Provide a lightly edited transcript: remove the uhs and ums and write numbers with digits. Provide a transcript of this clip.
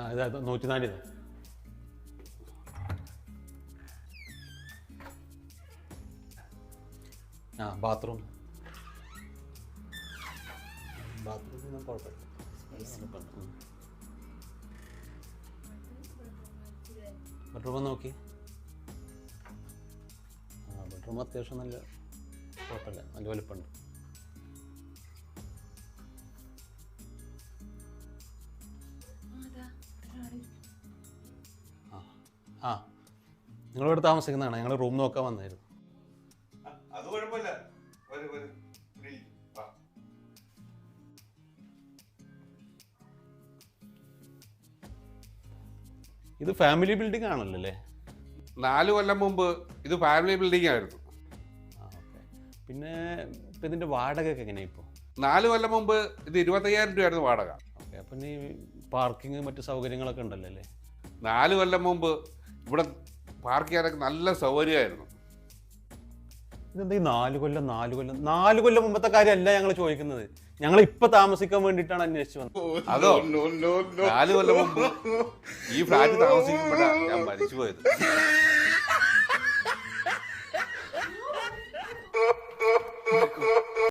ആ ഇതാ 104 ഇതാ. ആ ബാത്റൂം കുഴപ്പമില്ല. ബെഡ്റൂം നോക്കി. ആ ബെഡ്റൂം അത്യാവശ്യം നല്ല കുഴപ്പമില്ല, നല്ല വലുപ്പമുണ്ട്. ആ നിങ്ങളിവിടെ താമസിക്കുന്നതാണ്, ഞങ്ങൾ റൂം നോക്കാൻ വന്നായിരുന്നു. അത് കുഴപ്പമില്ല. ഇത് ഫാമിലി ബിൽഡിംഗ് ആണല്ലോ അല്ലേ? 4 കൊല്ലം മുമ്പ് ഇത് ഫാമിലി ബിൽഡിംഗ് ആയിരുന്നു. ആ ഓക്കെ. പിന്നെ ഇപ്പം ഇതിൻ്റെ വാടകയൊക്കെ എങ്ങനെയാണ് ഇപ്പോൾ? 4 കൊല്ലം മുമ്പ് ഇത് 25,000 രൂപയായിരുന്നു വാടക. ഓക്കെ. അപ്പം ഈ പാർക്കിങ് മറ്റു സൗകര്യങ്ങളൊക്കെ ഉണ്ടല്ലോ അല്ലേ? 4 കൊല്ലം മുമ്പ് ഇവിടെ പാർക്ക് ചെയ്യാനൊക്കെ നല്ല സൗകര്യമായിരുന്നു. ഇതെന്താ ഈ 4 കൊല്ലം മുമ്പത്തെ കാര്യമല്ല ഞങ്ങൾ ചോദിക്കുന്നത്. ഞങ്ങൾ ഇപ്പൊ താമസിക്കാൻ വേണ്ടിയിട്ടാണ് അന്വേഷിച്ചു വന്നത്. അതോ 4 കൊല്ലം മുമ്പ് ഈ ഫ്ലാറ്റ് താമസിക്കുമ്പോഴാണ് ഞാൻ മരിച്ചുപോയത്.